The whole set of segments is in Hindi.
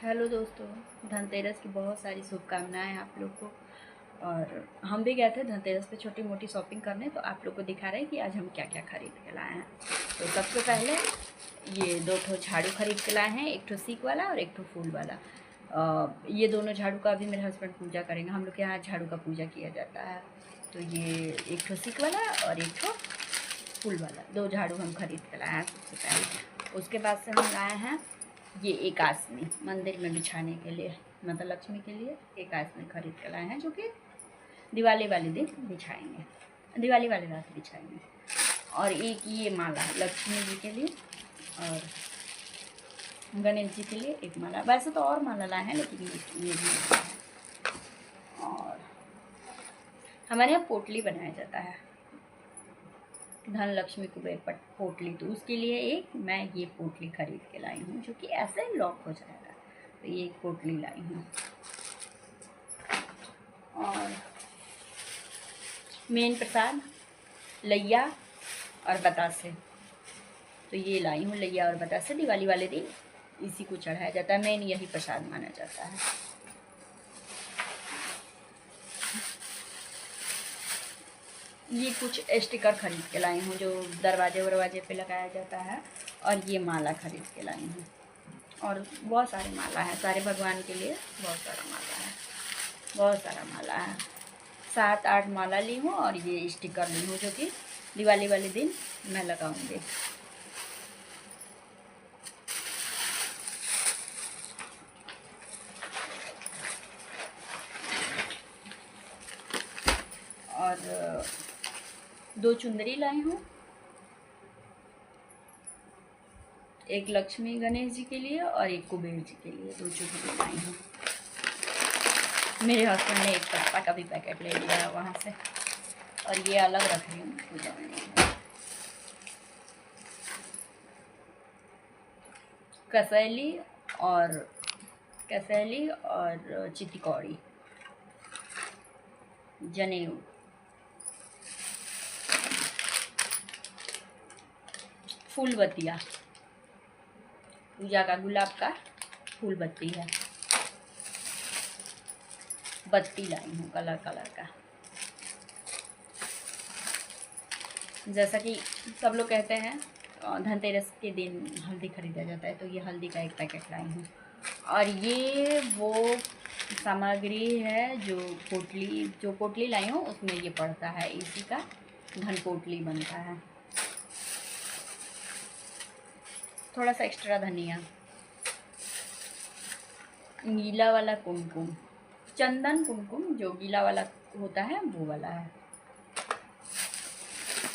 हेलो दोस्तों, धनतेरस की बहुत सारी शुभकामनाएं आप लोग को। और हम भी गए थे धनतेरस पे छोटी मोटी शॉपिंग करने, तो आप लोग को दिखा रहे हैं कि आज हम क्या क्या खरीद के लाए हैं। तो सबसे पहले ये 2 ठो झाड़ू खरीद के लाए हैं, एक ठो सीक वाला और एक ठो फूल वाला। ये दोनों झाड़ू का अभी मेरे हस्बैंड पूजा करेंगे। हम लोग के यहाँ झाड़ू का पूजा किया जाता है। तो ये एक ठो सीक वाला और एक ठो फूल वाला 2 झाड़ू हम खरीद के लाए हैं सबसे पहले। उसके बाद से हम लाए हैं ये एक आसनी मंदिर में बिछाने के लिए, माता लक्ष्मी के लिए एक आसनी खरीद के लाए हैं, जो कि दिवाली वाले दिन बिछाएंगे, दिवाली वाले रात बिछाएंगे। और एक ये माला लक्ष्मी जी के लिए और गणेश जी के लिए एक माला। वैसे तो और माला लाए हैं, लेकिन ये भी माला है। और हमारे यहाँ पोटली बनाया जाता है, धन लक्ष्मी कुबेर पोटली, तो उसके लिए एक मैं ये पोटली खरीद के लाई हूँ, जो कि ऐसे लॉक हो जाएगा। तो ये एक पोटली लाई हूँ। और मेन प्रसाद लैया और बतासे, तो ये लाई हूँ। लैया और बतासे दिवाली वाले दिन इसी को चढ़ाया जाता है, मेन यही प्रसाद माना जाता है। ये कुछ स्टिकर खरीद के लाई हूँ, जो दरवाजे वरवाजे पे लगाया जाता है। और ये माला खरीद के लाई हूँ। और बहुत सारे माला है, सारे भगवान के लिए बहुत सारा माला है, बहुत सारा माला है। 7-8 माला ली हूँ और ये स्टिकर ली हूँ, जो कि दिवाली वाले दिन मैं लगाऊंगी। और 2 चुंदरी लाई हूँ, एक लक्ष्मी गणेश जी के लिए और एक कुबेर जी के लिए 2 चुंदरी लाई हूँ। मेरे हस्बैंड ने एक पत्ता का भी पैकेट ले लिया है वहाँ से, और ये अलग रख रही हूँ पूजा में। कसैली और चितिकौड़ी, जनेऊ, फूल बत्तियाँ, पूजा का गुलाब का फूल बत्ती है, बत्ती लाई हूँ कलर का। जैसा कि सब लोग कहते हैं धनतेरस के दिन हल्दी खरीदा जाता है, तो ये हल्दी का एक पैकेट लाई हूँ। और ये वो सामग्री है जो पोटली लाई हूँ, उसमें ये पड़ता है, इसी का धन पोटली बनता है। थोड़ा सा एक्स्ट्रा धनिया, गीला वाला कुमकुम, चंदन कुमकुम जो गीला वाला होता है वो वाला है।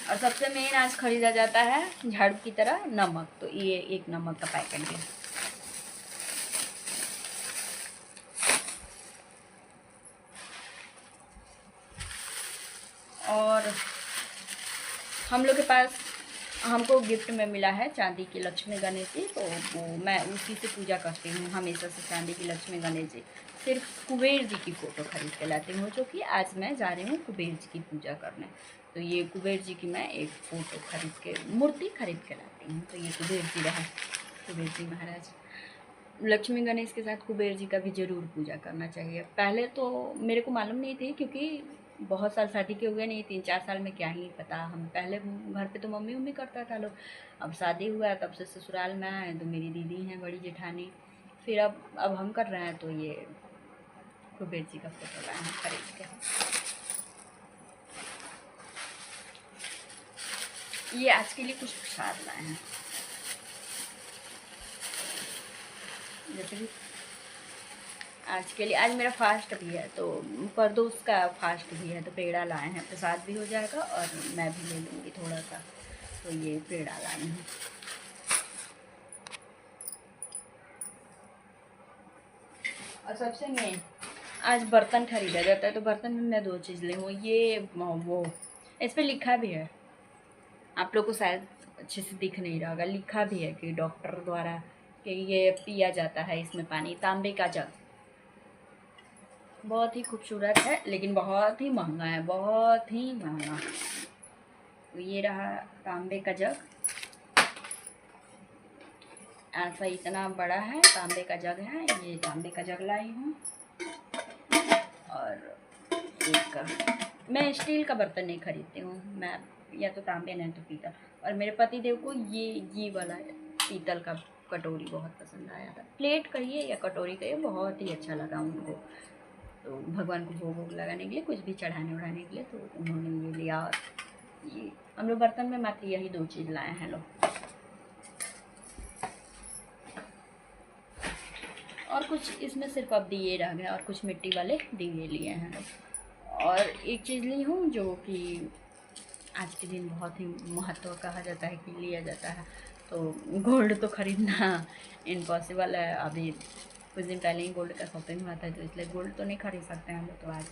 और सबसे मेन आज खरीदा जाता है झाड़ू की तरह नमक, तो ये एक नमक का पैकेट है। और हम लोग के पास हमको गिफ्ट में मिला है चांदी की लक्ष्मी गणेश जी, तो वो मैं उसी से पूजा करती हूँ हमेशा से। चांदी की लक्ष्मी गणेश जी, सिर्फ कुबेर जी की फ़ोटो खरीद के लाती हूँ, जो कि आज मैं जा रही हूँ कुबेर जी की पूजा करने। तो ये कुबेर जी की मैं एक फ़ोटो खरीद के, मूर्ति खरीद के लाती हूँ। तो ये कुबेर जी रहा, कुबेर जी महाराज। लक्ष्मी गणेश के साथ कुबेर जी का भी ज़रूर पूजा करना चाहिए। पहले तो मेरे को मालूम नहीं थी, क्योंकि बहुत साल शादी के हुए नहीं, 3-4 साल में क्या ही पता। हम पहले घर पे तो मम्मी करता था लोग। अब शादी हुआ तब से ससुराल में आए तो मेरी दीदी हैं, बड़ी जेठानी, फिर अब हम कर रहे हैं। तो ये कुबेर जी का फोटो लाए हैं खरीद के। ये आज के लिए कुछ प्रसाद लाए हैं, जैसे कि आज के लिए, आज मेरा फास्ट भी है, तो परदोस का फास्ट भी है, तो पेड़ा लाए हैं, प्रसाद भी हो जाएगा और मैं भी ले लूँगी थोड़ा सा। तो ये पेड़ा लाए हैं। और सबसे मेन आज बर्तन खरीदा जाता है, तो बर्तन में मैं 2 चीज़ ले हूँ। ये वो इस पर लिखा भी है, आप लोग को शायद अच्छे से दिख नहीं रहा होगा, लिखा भी है कि डॉक्टर द्वारा कि ये पिया जाता है इसमें पानी, तांबे का जग। बहुत ही खूबसूरत है, लेकिन बहुत ही महंगा है, बहुत ही महंगा। तो ये रहा तांबे का जग। ऐसा इतना बड़ा है, तांबे का जग है, ये तांबे का जग लाई हूँ। और एक मैं स्टील का बर्तन नहीं खरीदती हूँ, मैं या तो तांबे नहीं तो पीतल। और मेरे पति देव को ये वाला पीतल का कटोरी बहुत पसंद आया था। प्लेट कहिए या कटोरी कहिए, बहुत ही अच्छा लगा उनको। तो भगवान को भोग वोग लगाने के लिए, कुछ भी चढ़ाने उड़ाने के लिए, तो उन्होंने ये लिया। और ये हम लोग बर्तन में मात्र यही 2 चीज़ लाए हैं लोग, और कुछ इसमें सिर्फ अब दिए रह गए और कुछ मिट्टी वाले दिए लिए हैं लोग। और एक चीज़ ली हूँ जो कि आज के दिन बहुत ही महत्व कहा जाता है कि लिया जाता है। तो गोल्ड तो ख़रीदना इम्पॉसिबल है, अभी कुछ दिन पहले ही गोल्ड का शॉपिंग हुआ था, तो इसलिए गोल्ड तो नहीं खरीद सकते हम लोग। तो आज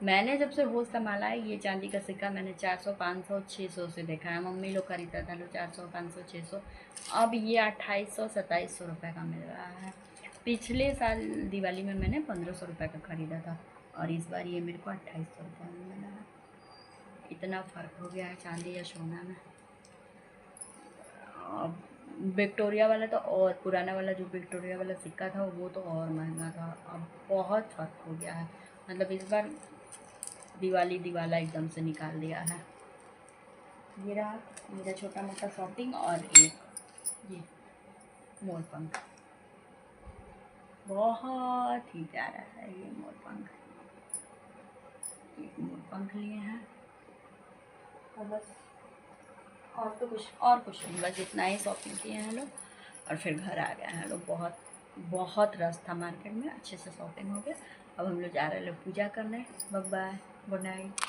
मैंने जब से होश संभाला है, ये चांदी का सिक्का मैंने 400, 500, 600 से देखा है। मम्मी लोग खरीदता था लोग 400, 500, 600। अब ये 2800, 2700 रुपये का मिल रहा है। पिछले साल दिवाली में मैंने 1500 रुपये का ख़रीदा था, और इस बार ये मेरे को 2800 रुपये में मिला है। इतना फ़र्क हो गया है चांदी या सोना में। अब विक्टोरिया वाला तो, और पुराना वाला जो विक्टोरिया वाला सिक्का था वो तो और महंगा था। अब बहुत फ़र्क हो गया है, मतलब इस बार दिवाला एकदम से निकाल दिया है। ये रहा मेरा छोटा मोटा शॉपिंग। और एक ये मोरपंख, बहुत ही प्यारा है ये मोरपंख। एक मोरपंख लिए हैं, और बस और कुछ नहीं, बस इतना ही शॉपिंग किए हैं लोग, और फिर घर आ गए हैं लोग। बहुत बहुत रश था मार्केट में, अच्छे से शॉपिंग हो गया। अब हम लोग जा रहे हैं पूजा करने। Bye bye, good night.